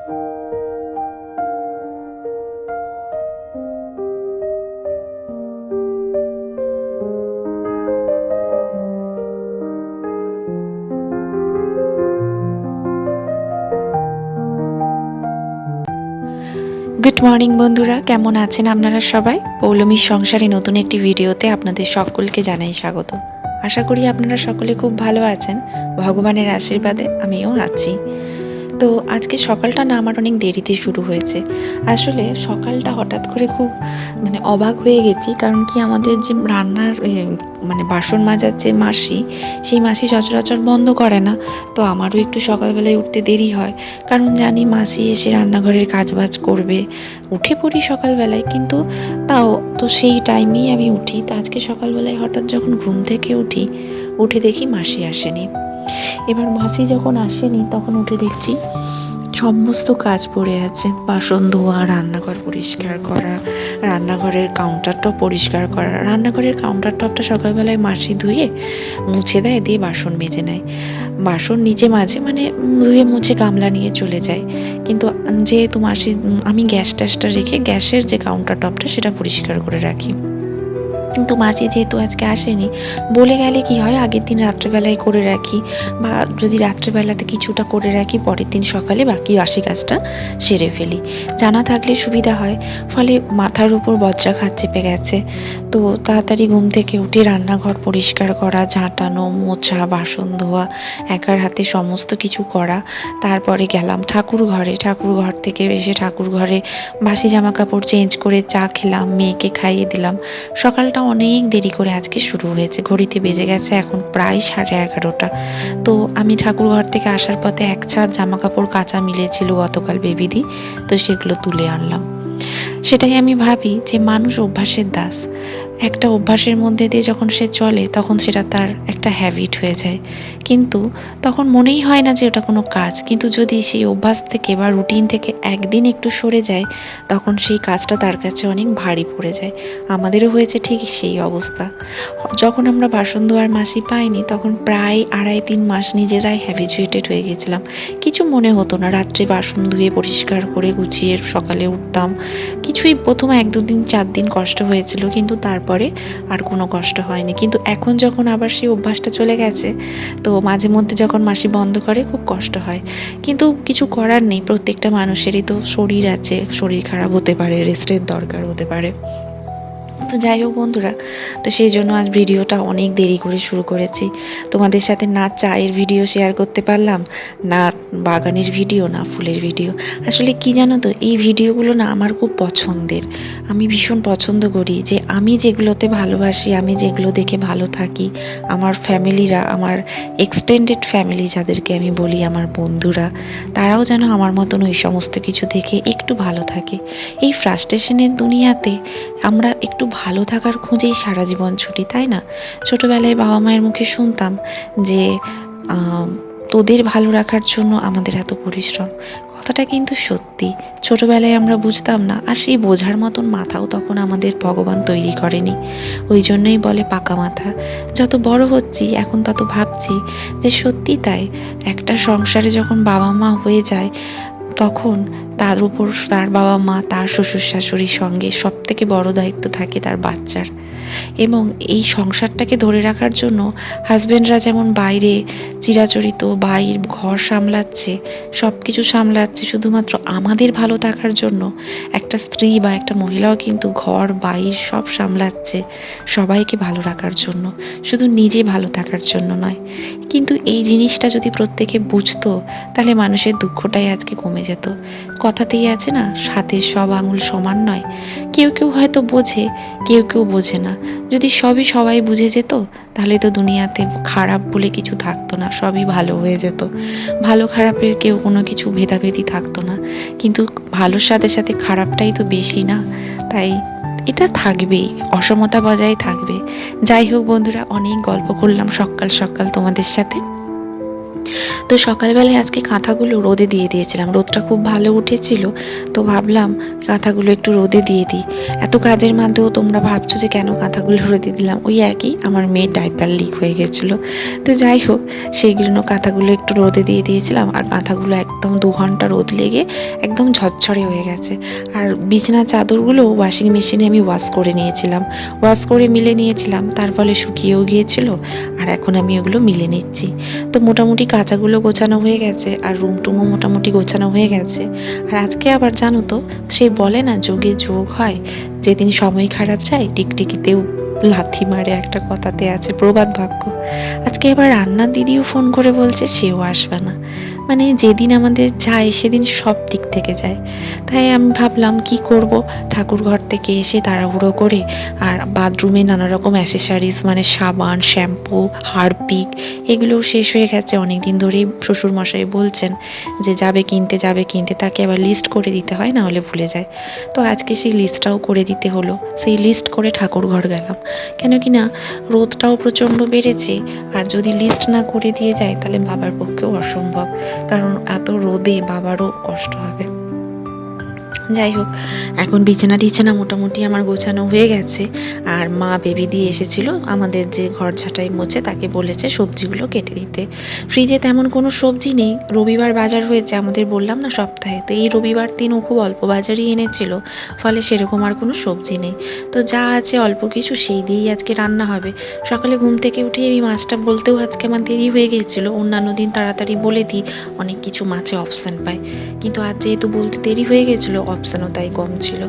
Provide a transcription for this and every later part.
Good morning বন্ধুরা, কেমন আছেন আপনারা সবাই? পৌলমীর সংসারে নতুন একটি ভিডিওতে আপনাদের সকলকে জানাই স্বাগত। আশা করি আপনারা সকলে খুব ভালো আছেন। ভগবানের আশীর্বাদে আমিও আছি। তো আজকে সকালটা না আমার অনেক দেরিতে শুরু হয়েছে। আসলে সকালটা হঠাৎ করে খুব অবাক হয়ে গেছি, কারণ কি আমাদের যে রান্নার বাসন মাজার যে মাসি, সেই মাসি সচরাচর বন্ধ করে না। তো আমারও একটু সকালবেলায় উঠতে দেরি হয়, কারণ জানি মাসি এসে রান্নাঘরের কাজবাজ করবে। উঠে পড়ি সকালবেলায়, কিন্তু তাও তো সেই টাইমেই আমি উঠি। তো আজকে সকালবেলায় হঠাৎ যখন ঘুম থেকে উঠে দেখি মাসি আসেনি। এবার মাসি যখন আসেনি তখন উঠে দেখছি সমস্ত কাজ পড়ে আছে। বাসন ধোয়া, রান্নাঘর পরিষ্কার করা, রান্নাঘরের কাউন্টার টপ পরিষ্কার করা। রান্নাঘরের কাউন্টার টপটা সকালবেলায় মাসি ধুয়ে মুছে দেয়, দিয়ে বাসন মেজে নেয়। বাসন নিচে মাঝে ধুয়ে মুছে গামলা নিয়ে চলে যায়। কিন্তু যেহেতু মাসি, আমি গ্যাস ট্যাসটা রেখে গ্যাসের যে কাউন্টার টপটা সেটা পরিষ্কার করে রাখি। কিন্তু মাঝে যেহেতু আজকে আসেনি, বলে গেলে কি হয়, আগের দিন রাত্রেবেলায় করে রাখি, বা যদি রাত্রেবেলাতে কিছুটা করে রাখি, পরের দিন সকালে বাকি বাসি কাজটা সেরে ফেলি। জানা থাকলে সুবিধা হয়। ফলে মাথার উপর বজ্রাঘাত চেপে গেছে। তো তাড়াতাড়ি ঘুম থেকে উঠে রান্নাঘর পরিষ্কার করা, ঝাঁটানো, মোছা, বাসন ধোয়া, একার হাতে সমস্ত কিছু করা। তারপরে গেলাম ঠাকুর ঘর থেকে এসে ঠাকুর ঘরে বাসি জামা কাপড় চেঞ্জ করে চা খেলাম, মেয়েকে খাইয়ে দিলাম। সকালটা অনেক দেরি করে আজকে শুরু হয়েছে। ঘড়িতে বেজে গেছে এখন প্রায় 11:30। তো আমি ঠাকুর ঘর থেকে আসার পথে এক ছাদ জামা কাপড় কাঁচা মিলেছিল গতকাল বেবিদি, তো সেগুলো তুলে আনলাম। সেটাই আমি ভাবি যে মানুষ অভ্যাসের দাস। একটা অভ্যাসের মধ্যে দিয়ে যখন সে চলে, তখন সেটা তার একটা হ্যাবিট হয়ে যায়। কিন্তু তখন মনেই হয় না যে ওটা কোনো কাজ। কিন্তু যদি সেই অভ্যাস থেকে বা রুটিন থেকে একদিন একটু সরে যায়, তখন সেই কাজটা তার কাছে অনেক ভারী পড়ে যায়। আমাদেরও হয়েছে ঠিক সেই অবস্থা। যখন আমরা বাসন ধোয়ার মাসি পাইনি, তখন প্রায় 2.5-3 মাস নিজেরাই হ্যাবিচুয়েটেড হয়ে গেছিলাম। কিছু মনে হতো না। রাত্রে বাসন ধুয়ে পরিষ্কার করে গুছিয়ে সকালে উঠতাম। কিছুই প্রথম 1-2 দিন 4 দিন কষ্ট হয়েছিল, কিন্তু তারপরে আর কোনো কষ্ট হয়নি। কিন্তু এখন যখন আবার সেই অভ্যাসটা চলে গেছে, তো মাঝে মধ্যে যখন মাসি বন্ধ করে খুব কষ্ট হয়। কিন্তু কিছু করার নেই, প্রত্যেকটা মানুষেরই তো শরীর আছে, শরীর খারাপ হতে পারে, রেস্টের দরকার হতে পারে। তো যাই হোক বন্ধুরা, তো সেই জন্য আজ ভিডিওটা অনেক দেরি করে শুরু করেছি। তোমাদের সাথে না চায়ের ভিডিও শেয়ার করতে পারলাম, না বাগানের ভিডিও, না ফুলের ভিডিও। আসলে কি জানো তো, এই ভিডিওগুলো না আমার খুব পছন্দের। আমি ভীষণ পছন্দ করি যে আমি যেগুলোতে ভালোবাসি, আমি যেগুলো দেখে ভালো থাকি, আমার ফ্যামিলিরা, আমার এক্সটেন্ডেড ফ্যামিলি যাদেরকে আমি বলি, আমার বন্ধুরা, তারাও যেন আমার মতন ওই সমস্ত কিছু দেখে একটু ভালো থাকে। এই ফ্রাস্ট্রেশনের দুনিয়াতে আমরা একটু ভালো থাকার খোঁজেই সারা জীবন ছুটি, তাই না? ছোটোবেলায় বাবা মায়ের মুখে শুনতাম যে তোদের ভালো রাখার জন্য আমাদের এত পরিশ্রম। কথাটা কিন্তু সত্যি। ছোটোবেলায় আমরা বুঝতাম না, আর সেই বোঝার মতন মাথাও তখন আমাদের ভগবান তৈরি করেনি। ওই জন্যই বলে পাকা মাথা। যত বড় হচ্ছি এখন তত ভাবছি যে সত্যি তাই। একটা সংসারে যখন বাবা মা হয়ে যায়, তখন তার উপর তার বাবা মা, তার শ্বশুর শাশুড়ির সঙ্গে সবথেকে বড় দায়িত্ব থাকে তার বাচ্চার। এবং এই সংসারটাকে ধরে রাখার জন্য হাজবেন্ডরা যেমন বাইরে চিরাচরিত ঘর সামলাচ্ছে, সব কিছু সামলাচ্ছে শুধুমাত্র আমাদের ভালো থাকার জন্য, একটা স্ত্রী বা একটা মহিলাও কিন্তু ঘর বাইর সব সামলাচ্ছে সবাইকে ভালো রাখার জন্য, শুধু নিজে ভালো থাকার জন্য নয়। কিন্তু এই জিনিসটা যদি প্রত্যেকে বুঝতো, তাহলে মানুষের দুঃখটাই আজকে কমে যেত। কথাতেই আছে না, হাতের সব আঙুল সমান নয়। কেউ কেউ হয়তো বোঝে, কেউ কেউ বোঝে না। যদি সবাই বুঝে যেত, তাহলে তো দুনিয়াতে খারাপ বলে কিছু থাকতো না, সবই ভালো হয়ে যেত। ভালো খারাপের কেউ কোনো কিছু ভেদাভেদি থাকতো না। কিন্তু ভালোর সাথে সাথে খারাপটাই তো বেশি না? তাই এটা থাকবেই, অসমতা বজায় থাকবে। যাই হোক বন্ধুরা, অনেক গল্প করলাম সকাল সকাল তোমাদের সাথে। তো সকালবেলায় আজকে কাঁথাগুলো রোদে দিয়ে দিয়েছিলাম, রোদটা খুব ভালো উঠেছিল। তো ভাবলাম কাঁথাগুলো একটু রোদে দিয়ে দিই। এত কাজের মধ্যেও তোমরা ভাবছো যে কেন কাঁথাগুলো রোদে দিলাম, ওই একই আমার মেয়ের ডাইপার লিক হয়ে গেছিলো। তো যাই হোক, সেইগুলো কাঁথাগুলো একটু রোদে দিয়ে দিয়েছিলাম, আর কাঁথাগুলো একদম 2 ঘন্টা রোদ লেগে একদম ঝরঝরে হয়ে গেছে। আর বিছানার চাদরগুলো ওয়াশিং মেশিনে আমি ওয়াশ করে নিয়েছিলাম, ওয়াশ করে মিলে নিয়েছিলাম, তার ফলে শুকিয়েও গিয়েছিল। আর এখন আমি ওগুলো মিলে নিচ্ছি। তো মোটামুটি কাঁচাগুলো গোছানো হয়ে গেছে, আর রুম টুমও মোটামুটি গোছানো হয়ে গেছে। আর আজকে আবার জানো তো, সে বলে না যোগে যোগ হয়, যেদিন সময় খারাপ যায় টিকটিকিতেও লাথি মারে, একটা কথাতে আছে, প্রবাদ বাক্য। আজকে এবার রান্নার দিদিও ফোন করে বলছে সেও আসবে না। মানে যেদিন আমাদের যায় সেদিন সব দিক থেকে যায়। তাই আমি ভাবলাম কি করব, ঠাকুর ঘর থেকে এসে তাড়াহুড়ো করে আর বাথরুমে নানা রকম অ্যাসেসারিজ মানে সাবান, শ্যাম্পু, হারপিক এগুলোও শেষ হয়ে গেছে। অনেক দিন ধরেই শ্বশুরমশাই বলছেন যে যাবে কিনতে, তাকে আবার লিস্ট করে দিতে হয়, না হলে ভুলে যায়। তো আজকে সেই লিস্টটাও করে দিতে হলো। সেই লিস্ট করে ঠাকুর ঘর গেলাম, কেন কি না রোদটাও প্রচণ্ড বেড়েছে, আর যদি লিস্ট না করে দিয়ে যায় তাহলে বাবার পক্ষেও অসম্ভব, কারণ এত রোদে বাবারও কষ্ট হবে। যাই হোক, এখন বিছানা মোটামুটি আমার গোছানো হয়ে গেছে। আর মা বেবি দিয়ে এসেছিল, আমাদের যে ঘর ঝাঁটাই মোছে তাকে বলেছে সবজিগুলো কেটে দিতে। ফ্রিজে তেমন কোনো সবজি নেই, রবিবার বাজার হয়েছে আমাদের, বললাম না সপ্তাহে, তো এই রবিবার দিন ও খুব অল্প বাজারই এনেছিল, ফলে সেরকম আর কোনো সবজি নেই। তো যা আছে অল্প কিছু সেই দিয়েই আজকে রান্না হবে। সকালে ঘুম থেকে উঠে এই মাছটা বলতেও আজকে আমার দেরি হয়ে গিয়েছিলো, অন্যান্য দিন তাড়াতাড়ি বলে দিই, অনেক কিছু মাছে অপশান পায়, কিন্তু আজ যেহেতু বলতে দেরি হয়ে গেছিলো অপশানও তাই কম ছিল।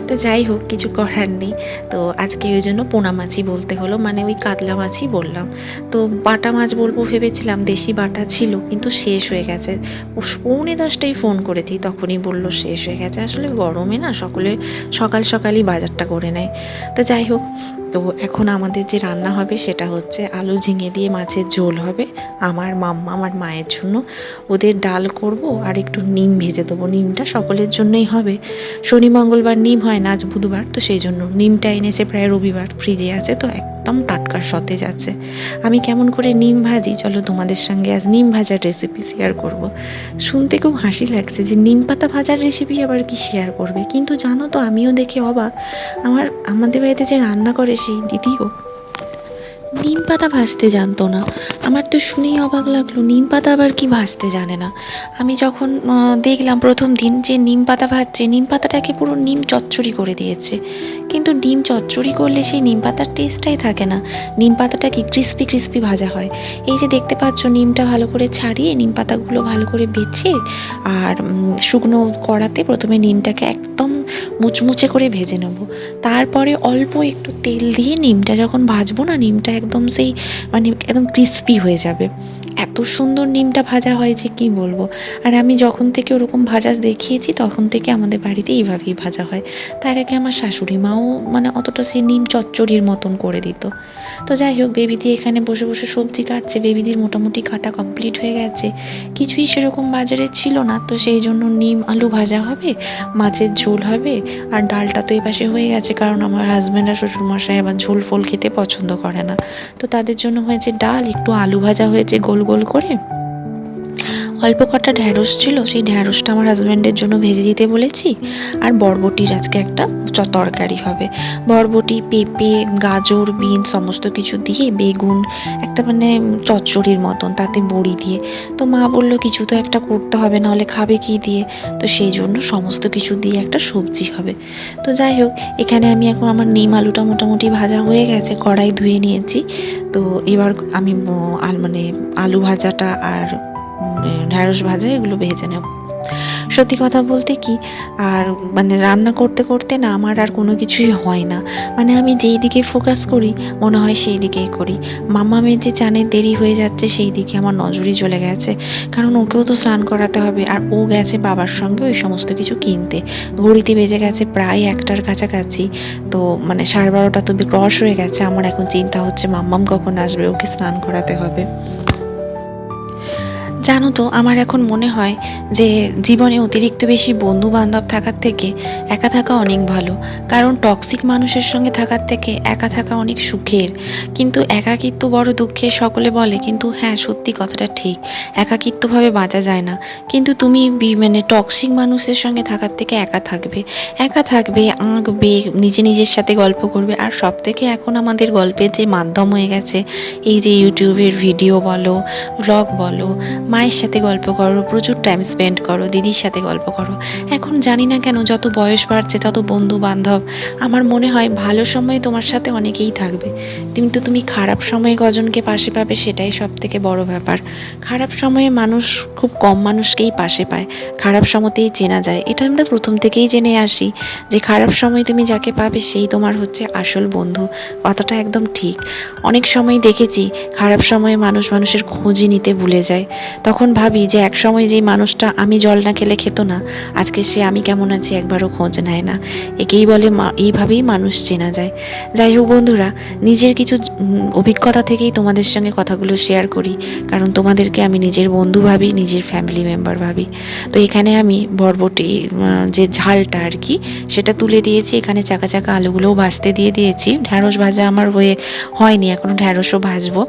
তো যাই হোক, কিছু করার নেই। তো আজকে ওই জন্য পোনা মাছই বলতে হলো, মানে ওই কাতলা মাছই বললাম। তো বাটা মাছ বলবো ভেবেছিলাম, দেশি বাটা ছিল কিন্তু শেষ হয়ে গেছে। 9:45 ফোন করে দিই, তখনই বললো শেষ হয়ে গেছে। আসলে গরমে না সকলে সকালই বাজারটা করে নেয়। তো যাই হোক, তো এখন আমাদের যে রান্না হবে সেটা হচ্ছে আলু ঝিঙে দিয়ে মাছের ঝোল হবে আমার মায়ের জন্য, ওদের ডাল করব, আর একটু নিম ভেজে দেবো। নিমটা সকলের জন্যই হবে, শনি মঙ্গলবার নিম হয় না, আজ বুধবার, তো সেই জন্য নিমটা এনেছে প্রায় রবিবার, ফ্রিজে আছে, তো একদম টাটকা সতেজ আছে। আমি কেমন করে নিম ভাজি, চলো তোমাদের সঙ্গে আজ নিম ভাজার রেসিপি শেয়ার করব। শুনতে খুব হাসি লাগছে যে নিম পাতা ভাজার রেসিপি আবার কি শেয়ার করবে, কিন্তু জানো তো আমিও দেখে অবাক, আমাদের বাড়িতে যে রান্না করে সেই দিদিও নিম পাতা ভাজতে জানতো না। আমার তো শুনেই অবাক লাগলো, নিম পাতা আবার কি ভাজতে জানে না। আমি যখন দেখলাম প্রথম দিন যে নিম পাতা ভাজছে, নিম পাতাটাকে পুরো নিম চচ্চড়ি করে দিয়েছে। কিন্তু নিম চচ্চড়ি করলে সেই নিম পাতার টেস্টটাই থাকে না, নিম পাতাটা কি ক্রিস্পি ভাজা হয়। এই যে দেখতে পাচ্ছ, নিমটা ভালো করে ছাড়িয়ে নিম পাতাগুলো ভালো করে বেছে, আর শুকনো কড়াতে প্রথমে নিমটাকে একদম মুচমুচে করে ভেজে নেব। তারপরে অল্প একটু তেল দিয়ে নিমটা যখন ভাজবো না, নিমটা একদম সেই মানে একদম ক্রিস্পি হয়ে যাবে। এত সুন্দর নিমটা ভাজা হয় যে কি বলবো। আর আমি যখন থেকে ওরকম ভাজা দেখিয়েছি তখন থেকে আমাদের বাড়িতে এইভাবেই ভাজা হয়। তার আগে আমার শাশুড়ি মাও মানে অতটা সেই নিম চচ্চড়ির মতন করে দিত। তো যাই হোক, বেবিদি এখানে বসে বসে সবজি কাটছে, বেবিদির মোটামুটি কাটা কমপ্লিট হয়ে গেছে। কিছুই সেরকম বাজারে ছিল না, তো সেই জন্য নিম আলু ভাজা হবে, মাছের ঝোল হবে, আর ডালটা তো এপাশে হয়ে গেছে, কারণ আমার হাজব্যান্ড আর শ্বশুরমশাই আবার ঝোল ফোল খেতে পছন্দ করে না। তো তাদের জন্য হয়েছে ডাল, একটু আলু ভাজা হয়েছে গোল গোল করে, অল্প কটা ঢ্যাঁড়স ছিল, সেই ঢ্যাঁড়সটা আমার হাজব্যান্ডের জন্য ভেজে দিতে বলেছি। আর বরবটির আজকে একটা তরকারি হবে, বরবটি, পেঁপে, গাজর, বিন সমস্ত কিছু দিয়ে, বেগুন, একটা মানে চচ্চড়ির মতন, তাতে বড়ি দিয়ে। তো মা বললো কিছু তো একটা করতে হবে, নাহলে খাবে কি দিয়ে, তো সেই জন্য সমস্ত কিছু দিয়ে একটা সবজি হবে। তো যাই হোক, এখানে আমি এখন আমার নিম আলুটা মোটামুটি ভাজা হয়ে গেছে, কড়াই ধুয়ে নিয়েছি। তো এবার আমি মানে আলু ভাজাটা আর ঢ্যাঁড়স ভাজা এগুলো ভেজে নেব। সত্যি কথা বলতে কি, আর মানে রান্না করতে করতে না আমার আর কোনো কিছুই হয় না, মানে আমি যেই দিকে ফোকাস করি মনে হয় সেই দিকেই করি। মামামের যে চানের দেরি হয়ে যাচ্ছে সেই দিকে আমার নজরই চলে গেছে, কারণ ওকেও তো স্নান করাতে হবে, আর ও গেছে বাবার সঙ্গে ওই সমস্ত কিছু কিনতে। ঘড়িতে বেজে গেছে প্রায় 1টার কাছাকাছি, তো মানে 12:30 তো ক্রস হয়ে গেছে। আমার এখন চিন্তা হচ্ছে মাম্মাম কখন আসবে, ওকে স্নান করাতে হবে। জানো তো, আমার এখন মনে হয় যে জীবনে অতিরিক্ত বেশি বন্ধু বান্ধব থাকার থেকে একা থাকা অনেক ভালো। কারণ টক্সিক মানুষের সঙ্গে থাকার থেকে একা থাকা অনেক সুখের। কিন্তু একাকিত্ব বড় দুঃখের সকলে বলে, কিন্তু হ্যাঁ, সত্যি কথাটা ঠিক, একাকিত্বভাবে বাঁচা যায় না। কিন্তু তুমি মানে টক্সিক মানুষের সঙ্গে থাকার থেকে একা থাকবে, একা থাকবে, আঁকবে, নিজের সাথে গল্প করবে। আর সব থেকে এখন আমাদের গল্পের যে মাধ্যম হয়ে গেছে, এই যে ইউটিউবের ভিডিও বলো, ব্লগ বলো, মায়ের সাথে গল্প করো, প্রচুর টাইম স্পেন্ড করো, দিদির সাথে গল্প করো। এখন জানি না কেন যত বয়স বাড়ছে তত বন্ধু বান্ধব, আমার মনে হয় ভালো সময়ে তোমার সাথে অনেকেই থাকবে, কিন্তু তুমি খারাপ সময়ে কজনকে পাশে পাবে সেটাই সব থেকে বড় ব্যাপার। খারাপ সময়ে মানুষ খুব কম মানুষকেই পাশে পায়, খারাপ সময়তেই চেনা যায়। এটা আমরা প্রথম থেকেই জেনে আসি যে খারাপ সময় তুমি যাকে পাবে সেই তোমার হচ্ছে আসল বন্ধু। কথাটা একদম ঠিক। অনেক সময় দেখেছি খারাপ সময়ে মানুষ মানুষের খোঁজই নিতে ভুলে যায়। তখন ভাবি যে এক সময় যেই মানুষটা আমি জল না খেলে খেত না, আজকে সে আমি কেমন আছি একবারও খোঁজ নেয় না। একেই বলে এইভাবেই মানুষ চেনা যায়। যাই হোক বন্ধুরা, নিজের কিছু অভিজ্ঞতা থেকেই তোমাদের সঙ্গে কথাগুলো শেয়ার করি, কারণ তোমাদেরকে আমি নিজের বন্ধু ভাবি, নিজের ফ্যামিলি মেম্বার ভাবি। তো এখানে আমি বরবটি যে ঝালটা আর কি, সেটা তুলে দিয়েছি। এখানে চাকা চাকা আলুগুলোও ভাজতে দিয়ে দিয়েছি। ঢ্যাঁড়স ভাজা আমার হয়নি এখনও, ঢ্যাঁড়সও ভাজবো।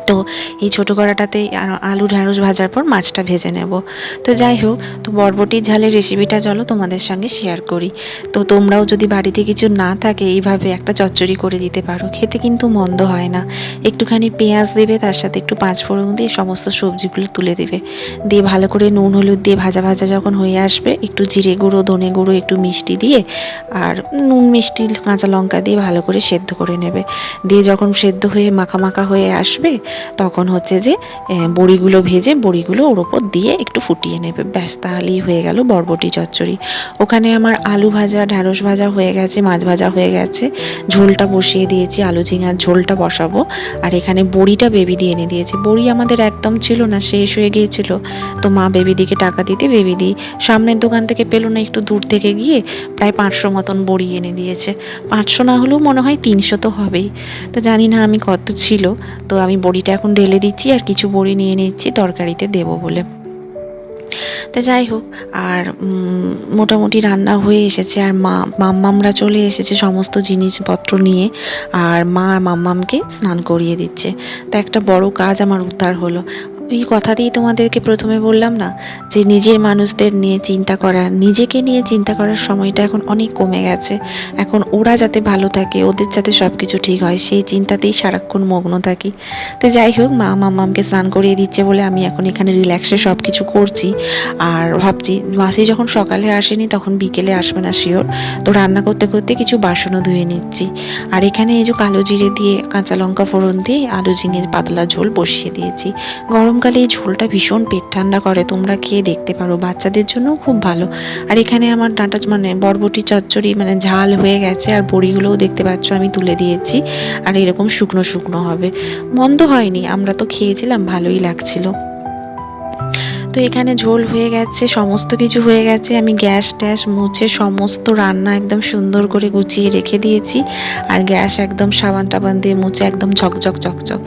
তো এই ছোটো কড়াটাতে আলু ঢ্যাঁড়স ভাজার পর মাছটা ভেজে নেব। তো যাই হোক, তো বরবটির ঝালের রেসিপিটা চলো তোমাদের সঙ্গে শেয়ার করি। তো তোমরাও যদি বাড়িতে কিছু না থাকে এইভাবে একটা চচ্চড়ি করে দিতে পারো, খেতে কিন্তু মন্দ হয় না। একটুখানি পেঁয়াজ দেবে, তার সাথে একটু পাঁচফোড়ন দিয়ে সমস্ত সবজিগুলো তুলে দেবে, দিয়ে ভালো করে নুন হলুদ দিয়ে ভাজা ভাজা যখন হয়ে আসবে, একটু জিরে গুঁড়ো, ধনে গুঁড়ো, একটু মিষ্টি দিয়ে আর নুন মিষ্টি কাঁচা লঙ্কা দিয়ে ভালো করে সেদ্ধ করে নেবে। দিয়ে যখন সেদ্ধ হয়ে মাখা মাখা হয়ে আসবে, তখন হচ্ছে যে বড়িগুলো ভেজে বড়িগুলো ওর ওপর দিয়ে একটু ফুটিয়ে নেবে, ব্যাস তাহলেই হয়ে গেল বরবটি চচ্চড়ি। ওখানে আমার আলু ভাজা, ঢ্যাঁড়স ভাজা হয়ে গেছে, মাছ ভাজা হয়ে গেছে, ঝোলটা বসিয়ে দিয়েছি, আলু ঝিঙার ঝোলটা বসাবো। আর এখানে বড়িটা বেবি দিয়ে এনে দিয়েছে। বড়ি আমাদের একদম ছিল না, শেষ হয়ে গিয়েছিল। তো মা বেবিদিকে টাকা দিতে বেবিদি সামনের দোকান থেকে পেলো না, একটু দূর থেকে গিয়ে প্রায় 500 মতন বড়ি এনে দিয়েছে। 500 না হলেও মনে হয় 300 তো হবেই। তো জানি না আমি কত ছিল। তো আমি বড়িটা এখন ঢেলে দিচ্ছি আর কিছু বড়ি নিয়ে নিচ্ছি তরকারিতে দেবো বলে। তা যাই হোক, আর মোটামুটি রান্না হয়ে এসেছে, আর মাম্মামরা চলে এসেছে সমস্ত জিনিসপত্র নিয়ে, আর মা মাম্মামকে স্নান করিয়ে দিচ্ছে। তা একটা বড় কাজ আমার উদ্ধার হলো। ওই কথাতেই তোমাদেরকে প্রথমে বললাম না যে নিজের মানুষদের নিয়ে চিন্তা করা, নিজেকে নিয়ে চিন্তা করার সময়টা এখন অনেক কমে গেছে। এখন ওরা যাতে ভালো থাকে, ওদের যাতে সব কিছু ঠিক হয়, সেই চিন্তাতেই সারাক্ষণ মগ্ন থাকি। তো যাই হোক, মা মাম্মামকে স্নান করিয়ে দিচ্ছে বলে আমি এখন এখানে রিল্যাক্সে সব কিছু করছি। আর ভাবছি মাসি যখন সকালে আসেনি তখন বিকেলে আসবে না শিওর। তো রান্না করতে করতে কিছু বাসনও ধুয়ে নিচ্ছি। আর এখানে এই যে কালো জিরে দিয়ে কাঁচা লঙ্কা ফোড়ন দিয়ে আলু ঝিঙে পাতলা ঝোল বসিয়ে দিয়েছি। গরমকালে এই ঝোলটা ভীষণ পেট ঠান্ডা করে, তোমরা খেয়ে দেখতে পারো, বাচ্চাদের জন্যও খুব ভালো। আর এখানে আমার ডাঁটা বরবটি চচ্চড়ি ঝাল হয়ে গেছে, আর বড়িগুলোও দেখতে পাচ্ছ আমি তুলে দিয়েছি। আর এরকম শুকনো শুকনো হবে, মন্দ হয়নি, আমরা তো খেয়েছিলাম, ভালোই লাগছিল। তো এখানে ঝোল হয়ে গেছে, সমস্ত কিছু হয়ে গেছে। আমি গ্যাস ট্যাস মুছে সমস্ত রান্না একদম সুন্দর করে গুছিয়ে রেখে দিয়েছি। আর গ্যাস একদম সাবান টাবান দিয়ে মুছে একদম ঝকঝক চকচক,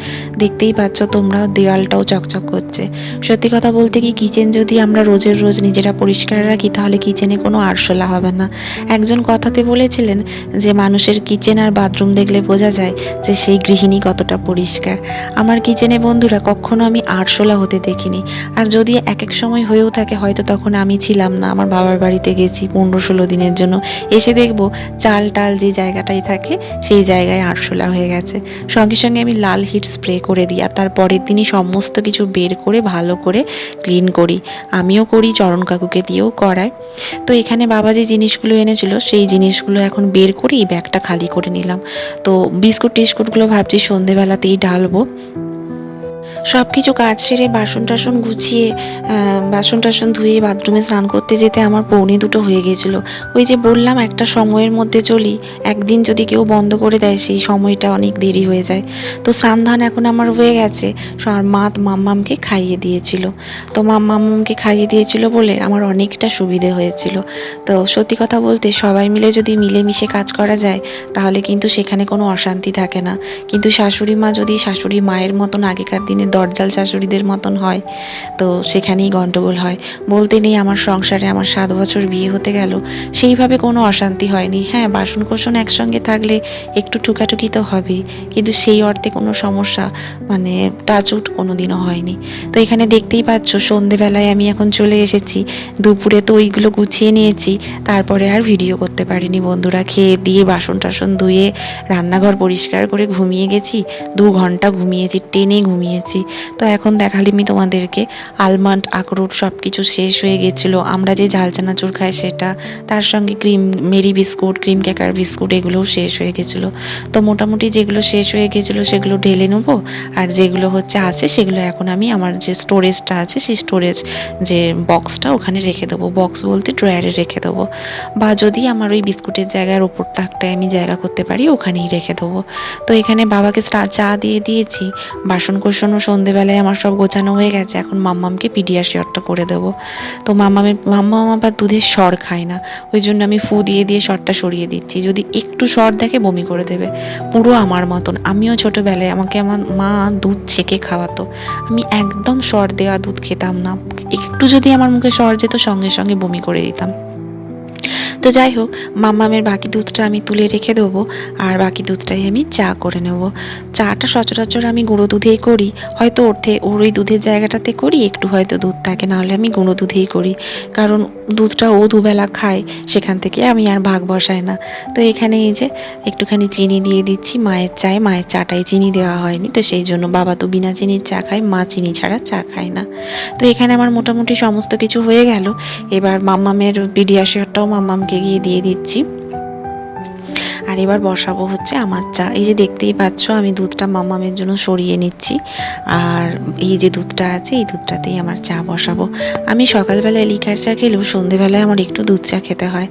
দেখতেই পাচ্ছ তোমরা, দেওয়ালটাও চকচক করছে। সত্যি কথা বলতে কি, কিচেন যদি আমরা রোজের রোজ নিজেরা পরিষ্কার রাখি তাহলে কিচেনে কোনো আরশোলা হবে না। একজন কথাতে বলেছিলেন যে মানুষের কিচেন আর বাথরুম দেখলে বোঝা যায় যে সেই গৃহিণী কতটা পরিষ্কার। আমার কিচেনে বন্ধুরা কখনো আমি আরশোলা হতে দেখিনি। আর যদি এক এক সময় হয়েও থাকে, হয়তো তখন আমি ছিলাম না, আমার বাবার বাড়িতে গেছি 15-16 দিনের জন্য, এসে দেখবো চাল টাল যে জায়গাটায় থাকে সেই জায়গায় আরশোলা হয়ে গেছে। সঙ্গে সঙ্গে আমি লাল হিট স্প্রে করে দিই, আর তারপরের দিনই সমস্ত কিছু বের করে ভালো করে ক্লিন করি। আমিও করি, চরণ কাকুকে দিয়েও করায়। তো এখানে বাবা যে জিনিসগুলো এনেছিল সেই জিনিসগুলো এখন বের করে এই ব্যাগটা খালি করে নিলাম। তো বিস্কুট টিস্কুটগুলো ভাবছি সন্ধেবেলাতেই ঢালবো। সব কিছু কাজ সেরে বাসন টাসন গুছিয়ে বাসন টাসন ধুয়ে বাথরুমে স্নান করতে যেতে আমার 1:45 হয়ে গেছিলো। ওই যে বললাম একটা সময়ের মধ্যে চলি, একদিন যদি কেউ বন্ধ করে দেয় সেই সময়টা অনেক দেরি হয়ে যায়। তো স্নান ধান এখন আমার হয়ে গেছে। মা মাম্মামকে খাইয়ে দিয়েছিল। তো মাম্মামকে খাইয়ে দিয়েছিল বলে আমার অনেকটা সুবিধে হয়েছিল। তো সত্যি কথা বলতে সবাই মিলে যদি মিলেমিশে কাজ করা যায় তাহলে কিন্তু সেখানে কোনো অশান্তি থাকে না। কিন্তু শাশুড়ি মা যদি শাশুড়ি মায়ের মতন আগেকার দিনে দরজাল শাশুড়িদের মতন হয়, তো সেখানেই গন্ডগোল হয়। বলতে নেই আমার সংসারে আমার 7 বছর বিয়ে হতে গেল, সেইভাবে কোনো অশান্তি হয়নি। হ্যাঁ, বাসন কোসন একসঙ্গে থাকলে একটু ঠুকাঠুকি তো হবেই, কিন্তু সেই অর্থে কোনো সমস্যা মানে টাচউড কোনো দিনও হয়নি। তো এখানে দেখতেই পাচ্ছ সন্ধেবেলায় আমি এখন চলে এসেছি। দুপুরে তো ওইগুলো গুছিয়ে নিয়েছি, তারপরে আর ভিডিও করতে পারিনি বন্ধুরা। খেয়ে দিয়ে বাসন টাসন ধুয়ে রান্নাঘর পরিষ্কার করে ঘুমিয়ে গেছি। 2 ঘন্টা ঘুমিয়েছি, টেনে ঘুমিয়েছি। তো এখন দেখালিমি তোমাদেরকে আলমন্ড আখরোট সব কিছু শেষ হয়ে গেছিলো। আমরা যে ঝাল চানাচুর খাই সেটা, তার সঙ্গে cream Mary biscuit, cream cracker biscuit এগুলোও শেষ হয়ে গেছিলো। তো মোটামুটি যেগুলো শেষ হয়ে গেছিলো সেগুলো ঢেলে নেবো, আর যেগুলো আছে সেগুলো এখন আমি আমার যে স্টোরেজটা আছে সেই স্টোরেজ যে বক্সটা ওখানে রেখে দেবো। বক্স বলতে ড্রয়ারে রেখে দেবো, বা যদি আমার ওই বিস্কুটের জায়গার ওপর তাকটায় আমি জায়গা করতে পারি ওখানেই রেখে দেবো। তো এখানে বাবাকে চা দিয়ে দিয়েছি, বাসন কোসনও সন্ধেবেলায় আমার সব গোছানো হয়ে গেছে। এখন মাম্মামকে পিডিয়াশিওরটা করে দেবো। তো মাম্মাম আবার দুধের সর খায় না, ওই জন্য আমি ফু দিয়ে সরটা সরিয়ে দিচ্ছি। যদি একটু সর দেখে বমি করে দেবে, পুরো আমার মতন। আমিও ছোটোবেলায় আমাকে আমার মা দুধ ছেঁকে খাওয়াতো, আমি একদম সর দেওয়া দুধ খেতাম না। একটু যদি আমার মুখে সর যেত সঙ্গে সঙ্গে বমি করে দিতাম। তো যাই হোক, মাম্মামের বাকি দুধটা আমি তুলে রেখে দেবো, আর বাকি দুধটাই আমি চা করে নেব। চাটা সচরাচর আমি গুঁড়ো দুধেই করি, হয়তো ওর ওই দুধের জায়গাটাতে করি একটু, হয়তো দুধ থাকে, নাহলে আমি গুঁড়ো দুধেই করি। কারণ দুধটা ও দুবেলা খায়, সেখান থেকে আমি আর ভাগ বসাই না। তো এখানে এই যে একটুখানি চিনি দিয়ে দিচ্ছি মায়ের চায়ে। মায়ের চাটায় চিনি দেওয়া হয়নি, তো সেই জন্য বাবা তো বিনা চিনির চা খায়, মা চিনি ছাড়া চা খায় না। তো এখানে আমার মোটামুটি সমস্ত কিছু হয়ে গেল। এবার মাম্মামের পিডিয়াশিওরটাও মাম্মামকে গিয়ে দিয়ে দিচ্ছি, আর এবার বসাবো হচ্ছে আমার চা। এই যে দেখতেই পাচ্ছ আমি দুধটা মাম্মামের জন্য সরিয়ে নিচ্ছি, আর এই যে দুধটা আছে এই দুধটাতেই আমার চা বসাবো। আমি সকালবেলায় লিকার চা খেলেও সন্ধেবেলায় আমার একটু দুধ চা খেতে হয়।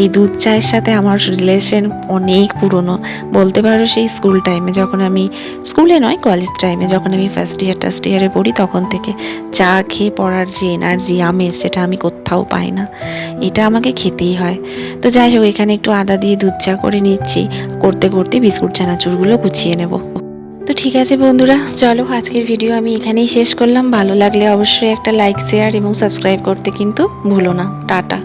এই দুধ চায়ের সাথে আমার রিলেশন অনেক পুরনো, বলতে পারো সেই স্কুল টাইমে, যখন আমি স্কুলে নয় কলেজ টাইমে যখন আমি ফার্স্ট ইয়ারে পড়ি, তখন থেকে চা খেয়ে পড়ার যে এনার্জি আমেজ সেটা আমি কোথাও পাই না, এটা আমাকে খেতেই হয়। তো যাই হোক, এখানে একটু আদা দিয়ে দুধ চা করে নিচ্ছি, করতে করতে বিস্কুট চানাচুরগুলো গুছিয়ে নেব। তো ঠিক আছে বন্ধুরা, চলো আজকের ভিডিও আমি এখানেই শেষ করলাম। ভালো লাগলে অবশ্যই একটা লাইক, শেয়ার এবং সাবস্ক্রাইব করতে কিন্তু ভুলো না। টাটা।